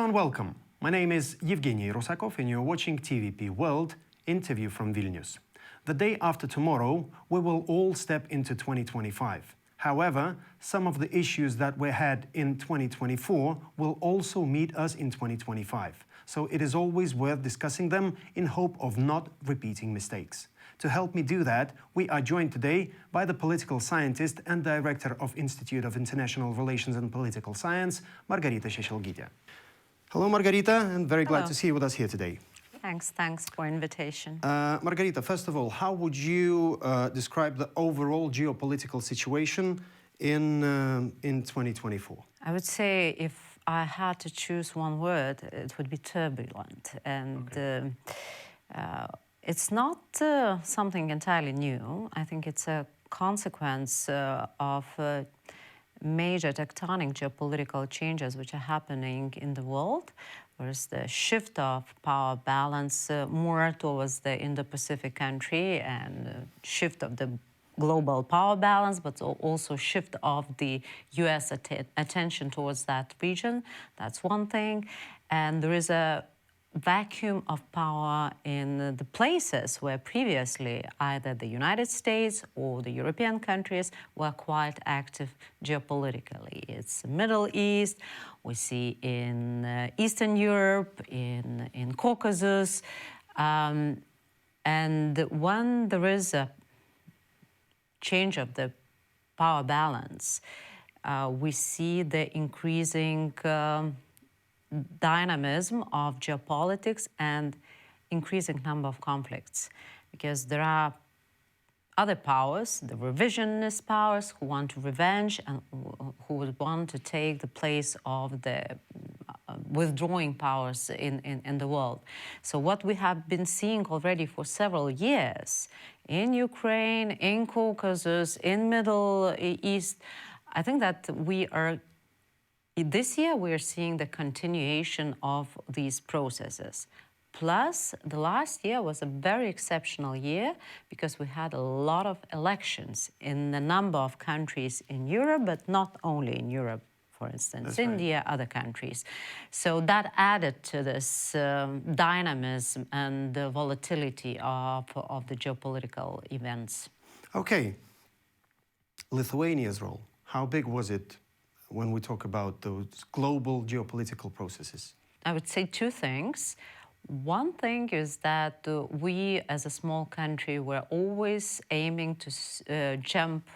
everyone, welcome. My name is Evgeny Rusakov and you're watching TVP World, interview from Vilnius. The day after tomorrow, we will all step into 2025. However, some of the issues that we had in 2024 will also meet us in 2025. So it is always worth discussing them in hope of not repeating mistakes. To help me do that, we are joined today by the political scientist and director of Institute of International Relations and Political Science, Margarita Šešelgytė. Hello, Margarita, and very glad to see you with us here today. Thanks for invitation. Margarita, first of all, how would you describe the overall geopolitical situation in 2024? I would say if I had to choose one word, it would be turbulent. And it's not something entirely new. I think it's a consequence of major tectonic geopolitical changes which are happening in the world. There's the shift of power balance more towards the Indo-Pacific country and shift of the global power balance, but also shift of the US attention towards that region. That's one thing. And there is a vacuum of power in the places where previously either the United States or the European countries were quite active geopolitically. It's the Middle East, we see in Eastern Europe, in Caucasus, and when there is a change of the power balance, we see the increasing dynamism of geopolitics and increasing number of conflicts, because there are other powers, the revisionist powers, who want to revenge and who would want to take the place of the withdrawing powers in the world. So what we have been seeing already for several years in Ukraine, in Caucasus, in Middle East, I think that this year we are seeing the continuation of these processes. Plus, the last year was a very exceptional year because we had a lot of elections in a number of countries in Europe, but not only in Europe, for instance, That's India, right. other countries. So that added to this dynamism and the volatility of the geopolitical events. Okay, Lithuania's role, how big was it when we talk about those global geopolitical processes? I would say two things. One thing is that we, as a small country, were always aiming to jump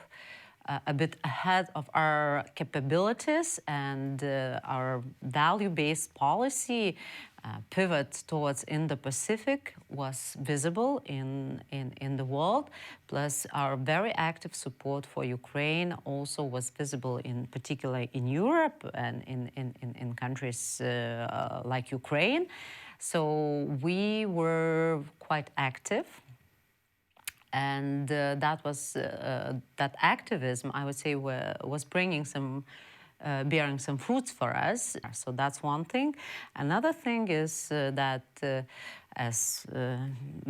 a bit ahead of our capabilities, and our value-based policy pivot towards Indo-Pacific was visible in the world. Plus, our very active support for Ukraine also was visible, in particular in Europe and in countries like Ukraine. So we were quite active. And that activism, I would say, was bringing bearing some fruits for us. So that's one thing. Another thing is that as a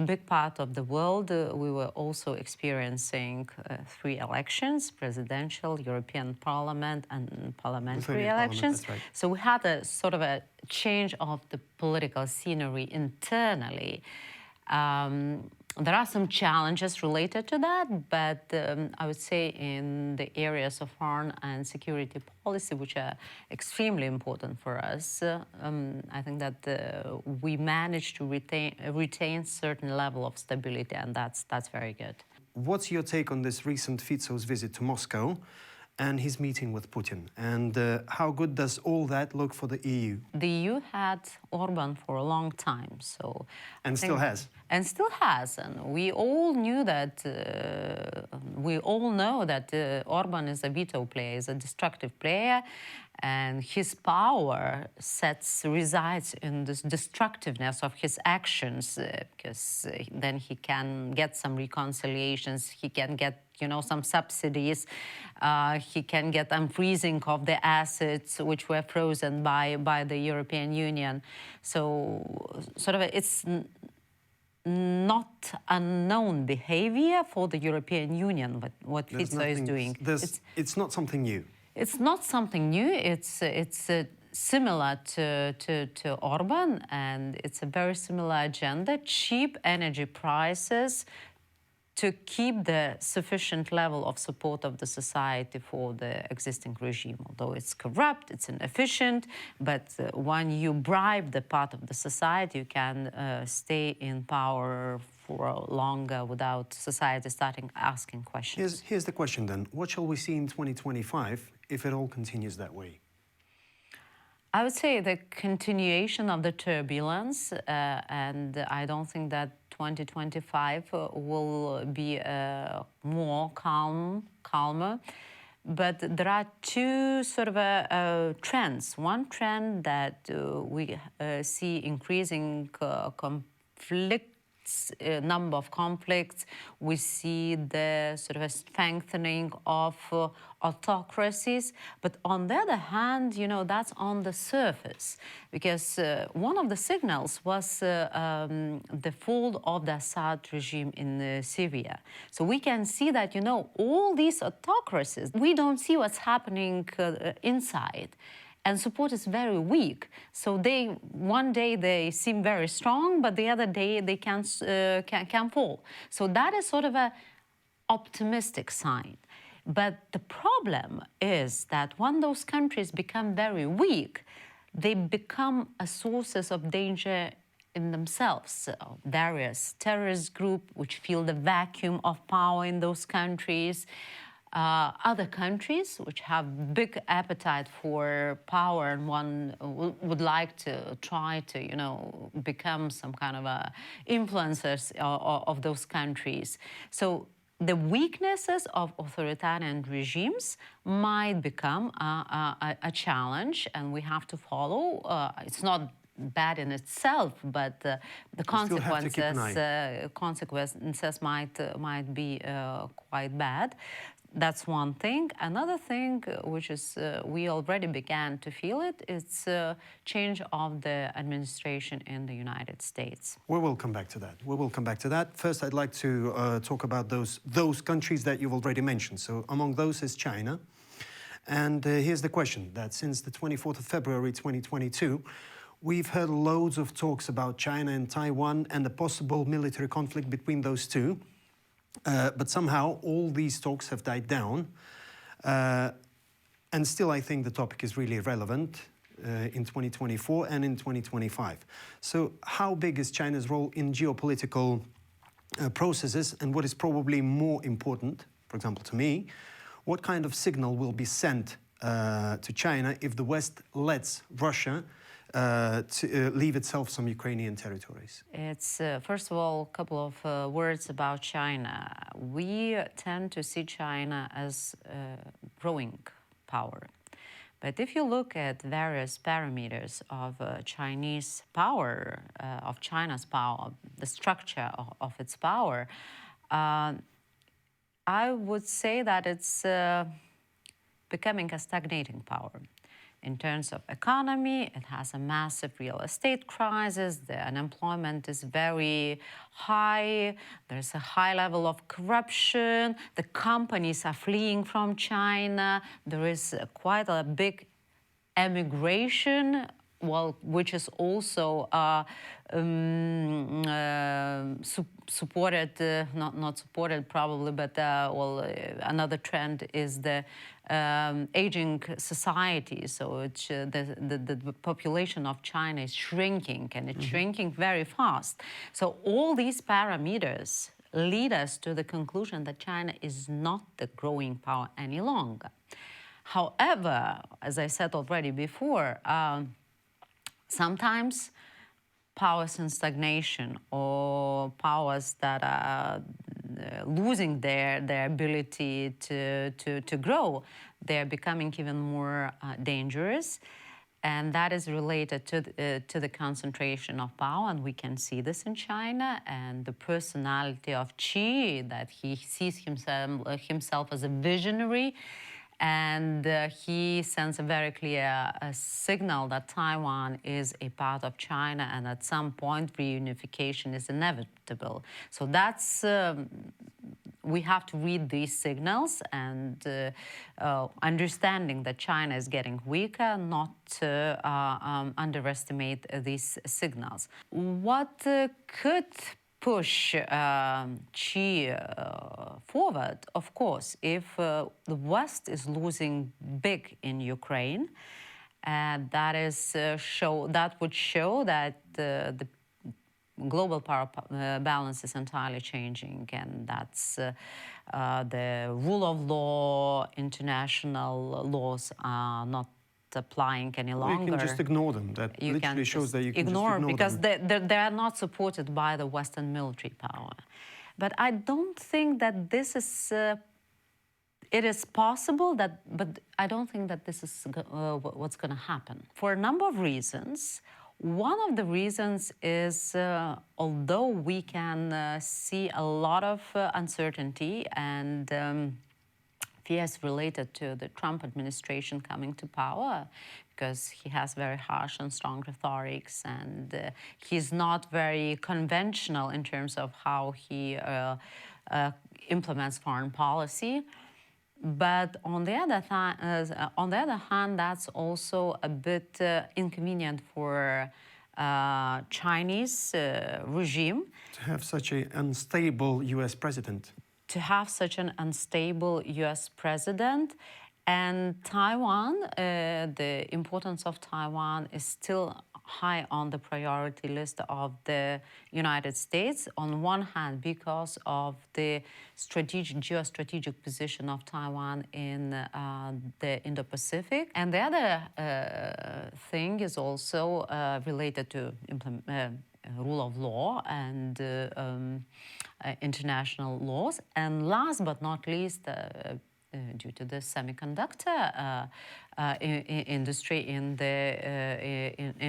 big part of the world, we were also experiencing three elections: presidential, European Parliament, and parliamentary elections. That's right. So we had a sort of a change of the political scenery internally. There are some challenges related to that, but I would say in the areas of foreign and security policy, which are extremely important for us, I think that we managed to retain certain level of stability, and that's very good. What's your take on this recent Fico's visit to Moscow and his meeting with Putin? And how good does all that look for the EU? The EU had Orban for a long time, so... And still has. And still has. And we all knew that, we all know that Orban is a veto player, is a destructive player, and his power resides in this destructiveness of his actions, because then he can get some reconciliations, he can get, some subsidies, he can get unfreezing of the assets which were frozen by the European Union. So sort of it's not unknown behavior for the European Union, what Fico is doing. It's not something new. It's not something new. It's similar to Orban, and it's a very similar agenda: cheap energy prices to keep the sufficient level of support of the society for the existing regime. Although it's corrupt, it's inefficient, but when you bribe the part of the society, you can stay in power for longer without society starting asking questions. Here's the question then. What shall we see in 2025 if it all continues that way? I would say the continuation of the turbulence, and I don't think that 2025 will be more calmer. But there are two sort of trends. One trend that we see increasing number of conflicts. We see the sort of a strengthening of autocracies. But on the other hand, you know, that's on the surface, because one of the signals was the fall of the Assad regime in Syria. So we can see that, you know, all these autocracies, we don't see what's happening inside. And support is very weak. So one day they seem very strong, but the other day they can fall. So that is sort of an optimistic sign. But the problem is that when those countries become very weak, they become a sources of danger in themselves. Various terrorist groups which feel the vacuum of power in those countries. Other countries which have big appetite for power and one would like to try to, you know, become some kind of influencers of those countries. So the weaknesses of authoritarian regimes might become a challenge, and we have to follow. It's not bad in itself, but the consequences might be quite bad. That's one thing. Another thing, which is we already began to feel it, it's a change of the administration in the United States. We will come back to that. We will come back to that. First, I'd like to talk about those countries that you've already mentioned. So among those is China. And here's the question, that since the 24th of February 2022, we've heard loads of talks about China and Taiwan and the possible military conflict between those two. But somehow all these talks have died down. And still, I think the topic is really relevant in 2024 and in 2025. So how big is China's role in geopolitical processes? And what is probably more important, for example, to me, what kind of signal will be sent to China if the West lets Russia to leave itself some Ukrainian territories? It's, first of all, a couple of words about China. We tend to see China as a growing power. But if you look at various parameters of Chinese power, of China's power, the structure of its power, I would say that it's becoming a stagnating power. In terms of economy, it has a massive real estate crisis. The unemployment is very high. There's a high level of corruption. The companies are fleeing from China. There is quite a big emigration, well, which is also supported, not supported probably, but well, another trend is the aging society. So it's, the population of China is shrinking, and it's shrinking very fast. So all these parameters lead us to the conclusion that China is not the growing power any longer. However, as I said already before, sometimes powers in stagnation or powers that are losing their ability to grow, they're becoming even more dangerous. And that is related to the concentration of power, and we can see this in China, and the personality of Xi, that he sees himself as a visionary, and he sends a very clear signal that Taiwan is a part of China, and at some point reunification is inevitable. So that's we have to read these signals and understanding that China is getting weaker, not underestimate these signals. What could push Xi forward, of course, if the West is losing big in Ukraine, that would show that the global power balance is entirely changing, and that's the rule of law, international laws are not applying any longer. You can just ignore them. That literally shows that you can ignore just ignore because them. they are not supported by the Western military power. But I don't think that this is. It is possible that, but I don't think that this is what's going to happen for a number of reasons. One of the reasons is, although we can see a lot of uncertainty and fears related to the Trump administration coming to power, because he has very harsh and strong rhetorics, and he's not very conventional in terms of how he implements foreign policy. But on the other hand, that's also a bit inconvenient for Chinese regime. To have such an unstable U.S. president. To have such an unstable U.S. president. And Taiwan, the importance of Taiwan is still high on the priority list of the United States, on one hand because of the geostrategic position of Taiwan in the Indo-Pacific. And the other thing is also related to rule of law and international laws. And last but not least, due to the semiconductor industry in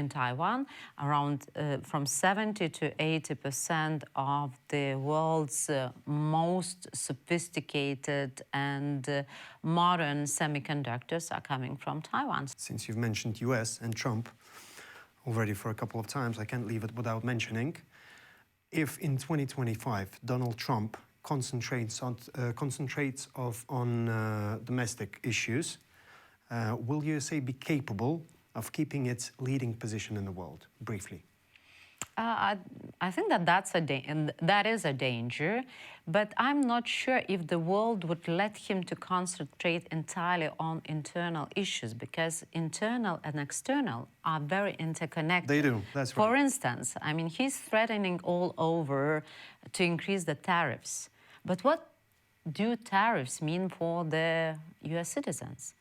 Taiwan, around from 70 to 80% of the world's most sophisticated and modern semiconductors are coming from Taiwan. Since you've mentioned US and Trump already for a couple of times, I can't leave it without mentioning, if in 2025 Donald Trump concentrates on domestic issues, will USA be capable of keeping its leading position in the world? Briefly. I think that that is a danger, but I'm not sure if the world would let him to concentrate entirely on internal issues, because internal and external are very interconnected. They do, that's right. For instance, I mean, he's threatening all over to increase the tariffs. But what do tariffs mean for the US citizens?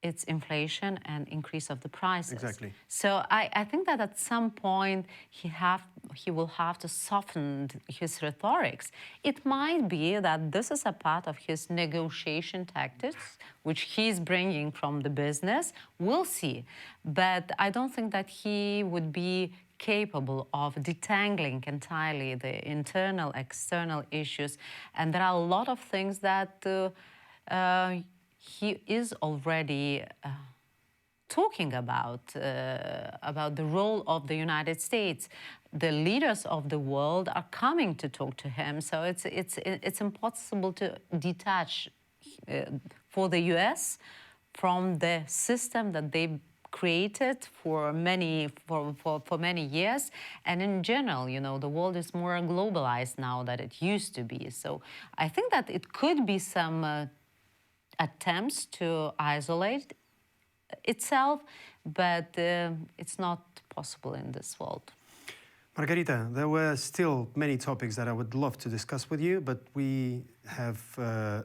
It's inflation and increase of the prices. Exactly. So I think that at some point he will have to soften his rhetorics. It might be that this is a part of his negotiation tactics, which he's bringing from the business. We'll see. But I don't think that he would be capable of detangling entirely the internal, external issues. And there are a lot of things that he is already talking about the role of the United States. The leaders of the world are coming to talk to him, so it's impossible to detach for the U.S. from the system that they created for many years, and in general, you know, the world is more globalized now than it used to be. So I think that it could be some attempts to isolate itself, but it's not possible in this world. Margarita, there were still many topics that I would love to discuss with you, but we have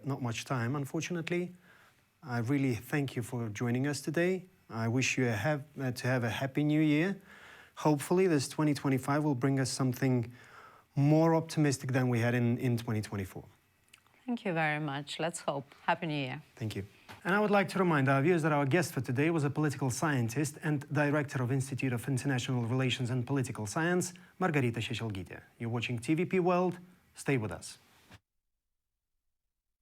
not much time, unfortunately. I really thank you for joining us today. I wish you to have a happy new year. Hopefully this 2025 will bring us something more optimistic than we had in 2024. Thank you very much. Let's hope. Happy New Year. Thank you. And I would like to remind our viewers that our guest for today was a political scientist and director of Institute of International Relations and Political Science, Margarita Šešelgytė. You're watching TVP World. Stay with us.